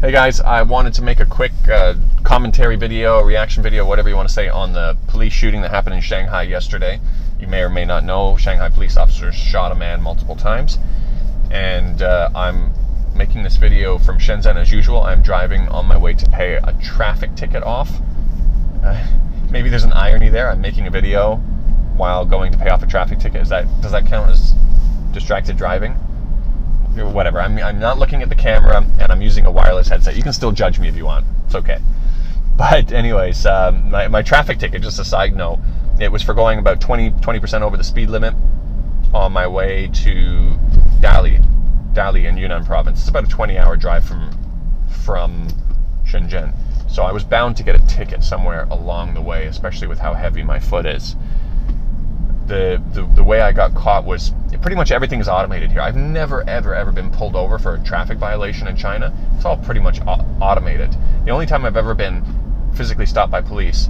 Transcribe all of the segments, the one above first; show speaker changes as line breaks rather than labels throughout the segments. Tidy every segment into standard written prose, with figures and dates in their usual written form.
Hey guys, I wanted to make a quick commentary video, reaction video, whatever you want to say, on the police shooting that happened in Shanghai yesterday. You may or may not know, Shanghai police officers shot a man multiple times. And I'm making this video from Shenzhen as usual. I'm driving on my way to pay a traffic ticket off. Maybe there's an irony there. I'm making a video while going to pay off a traffic ticket. Does that count as distracted driving? Whatever. I'm not looking at the camera, and I'm using a wireless headset. You can still judge me if you want. It's okay. But anyways, my traffic ticket, just a side note, it was for going about 20% over the speed limit on my way to Dali in Yunnan province. It's about a 20-hour drive from Shenzhen. So I was bound to get a ticket somewhere along the way, especially with how heavy my foot is. The way I got caught was pretty much everything is automated here. I've never ever been pulled over for a traffic violation in China. It's all pretty much automated. The only time I've ever been physically stopped by police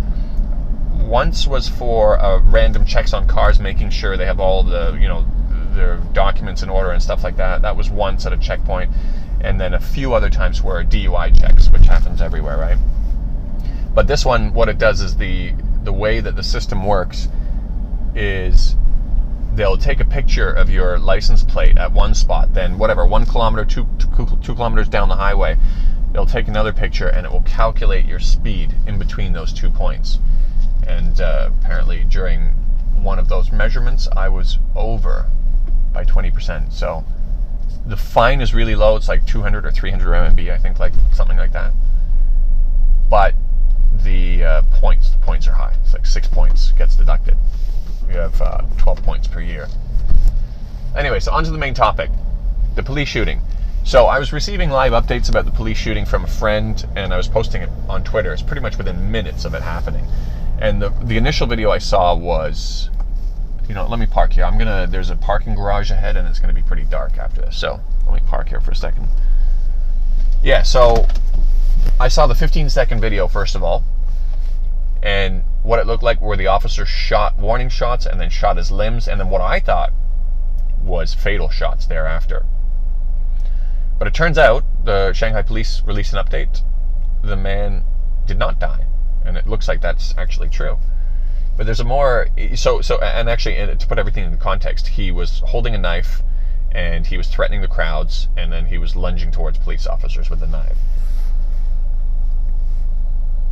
once was for random checks on cars, making sure they have all the their documents in order and stuff like that. That was once at a checkpoint, and then a few other times were DUI checks, which happens everywhere, right? But this one, what it does is the way that the system works is they'll take a picture of your license plate at one spot, then whatever, 1 kilometer, 2 kilometers down the highway, they'll take another picture and it will calculate your speed in between those 2 points. And apparently during one of those measurements, I was over by 20%. So the fine is really low. It's like 200 or 300 RMB, I think, like something like that. But the points are high. It's like 6 points gets deducted. You have 12 points per year. Anyway, so on to the main topic, the police shooting. So I was receiving live updates about the police shooting from a friend, and I was posting it on Twitter. It's pretty much within minutes of it happening. And the initial video I saw was, let me park here. There's a parking garage ahead, and it's gonna be pretty dark after this. So let me park here for a second. Yeah, so I saw the 15-second video first of all, and what it looked like were the officer shot warning shots and then shot his limbs, and then what I thought was fatal shots thereafter. But it turns out the Shanghai police released an update. The man did not die, and it looks like that's actually true. But there's a more and actually, to put everything into context, he was holding a knife and he was threatening the crowds, and then he was lunging towards police officers with the knife.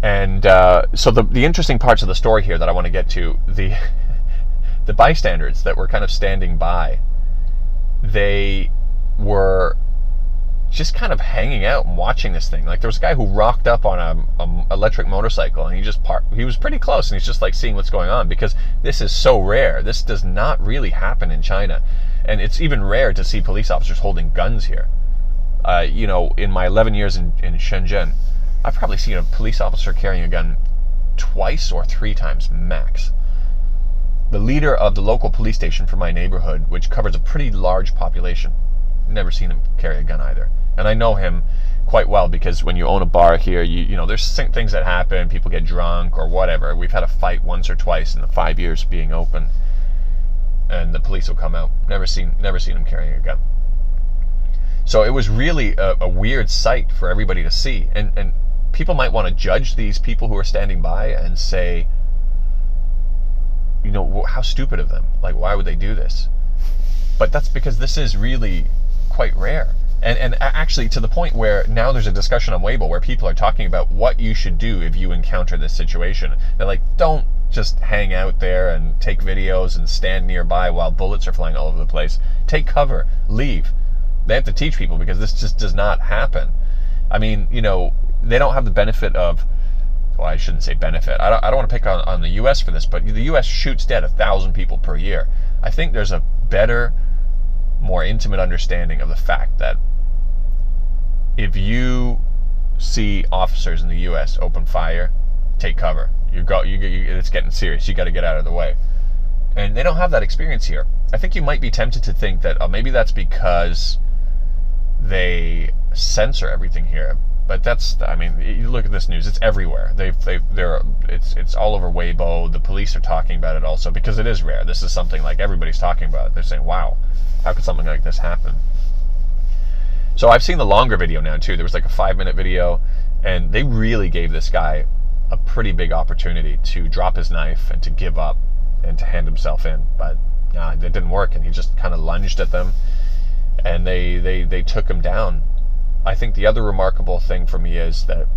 And so the interesting parts of the story here that I want to get to, the bystanders that were kind of standing by, they were just kind of hanging out and watching this thing. Like, there was a guy who rocked up on a electric motorcycle, and he was pretty close, and he's just like seeing what's going on, because this is so rare. This does not really happen in China, and it's even rare to see police officers holding guns here. In my 11 years in Shenzhen, I've probably seen a police officer carrying a gun twice or 3 times max. The leader of the local police station for my neighborhood, which covers a pretty large population, never seen him carry a gun either. And I know him quite well, because when you own a bar here, there's things that happen. People get drunk or whatever. We've had a fight once or twice in the 5 years being open, and the police will come out. Never seen him carrying a gun. So it was really a weird sight for everybody to see, and people might want to judge these people who are standing by and say, how stupid of them. Like, why would they do this? But that's because this is really quite rare. And actually, to the point where now there's a discussion on Weibo where people are talking about what you should do if you encounter this situation. They're like, don't just hang out there and take videos and stand nearby while bullets are flying all over the place. Take cover, leave. They have to teach people, because this just does not happen. I mean, they don't have the benefit of, well, I shouldn't say benefit. I don't want to pick on the U.S. for this, but the U.S. shoots dead 1,000 people per year. I think there's a better, more intimate understanding of the fact that if you see officers in the U.S. open fire, take cover. It's getting serious. You got to get out of the way. And they don't have that experience here. I think you might be tempted to think that maybe that's because they censor everything here, but you look at this news, it's everywhere. It's all over Weibo. The police are talking about it also, because it is rare. This is something like everybody's talking about it. They're saying, wow, how could something like this happen? So I've seen the longer video now too. There was like a 5-minute video, and they really gave this guy a pretty big opportunity to drop his knife and to give up and to hand himself in, but it didn't work, and he just kind of lunged at them, and they took him down. I think the other remarkable thing for me is that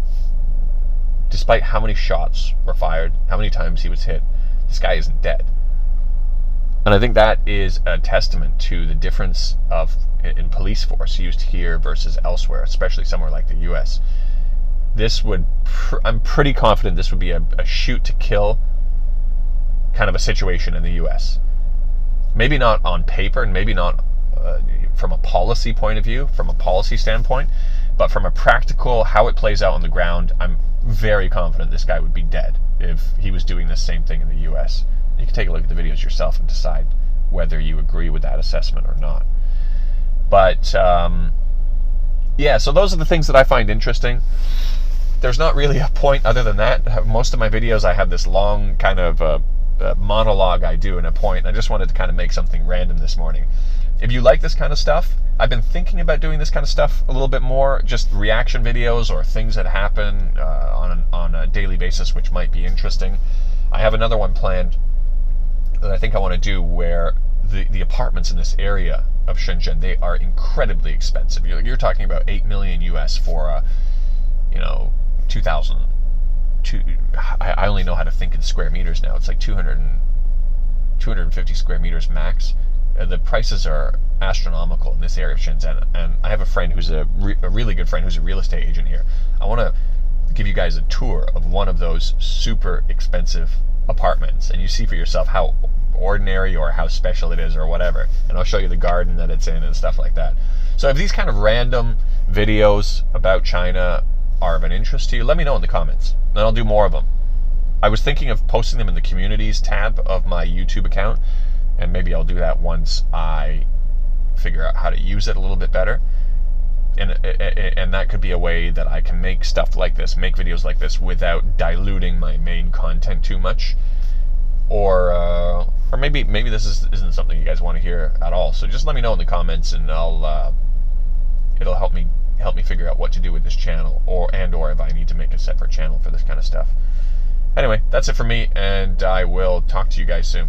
despite how many shots were fired, how many times he was hit, this guy isn't dead. And I think that is a testament to the difference in police force used here versus elsewhere, especially somewhere like the US. I'm pretty confident this would be a shoot to kill kind of a situation in the US. Maybe not on paper, and maybe not from a policy point of view, from a policy standpoint, but from a practical, how it plays out on the ground, I'm very confident this guy would be dead if he was doing the same thing in the US. You can take a look at the videos yourself and decide whether you agree with that assessment or not. But yeah, so those are the things that I find interesting. There's not really a point other than that. Most of my videos, I have this long kind of monologue I do in a point. I just wanted to kind of make something random this morning. If you like this kind of stuff, I've been thinking about doing this kind of stuff a little bit more, just reaction videos or things that happen on a daily basis, which might be interesting. I have another one planned that I think I want to do where the apartments in this area of Shenzhen, they are incredibly expensive. You're talking about $8 million US for 2,000. I only know how to think in square meters now. It's like 250 square meters max. The prices are astronomical in this area of Shenzhen, and I have a friend who's a really good friend who's a real estate agent here. I want to give you guys a tour of one of those super expensive apartments, and you see for yourself how ordinary or how special it is or whatever, and I'll show you the garden that it's in and stuff like that. So if these kind of random videos about China are of an interest to you, let me know in the comments, and I'll do more of them. I was thinking of posting them in the communities tab of my YouTube account, and maybe I'll do that once I figure out how to use it a little bit better. And that could be a way that I can make stuff like this, make videos like this, without diluting my main content too much. Or maybe this isn't something you guys want to hear at all. So just let me know in the comments, and it'll help me figure out what to do with this channel, or if I need to make a separate channel for this kind of stuff. Anyway, that's it for me, and I will talk to you guys soon.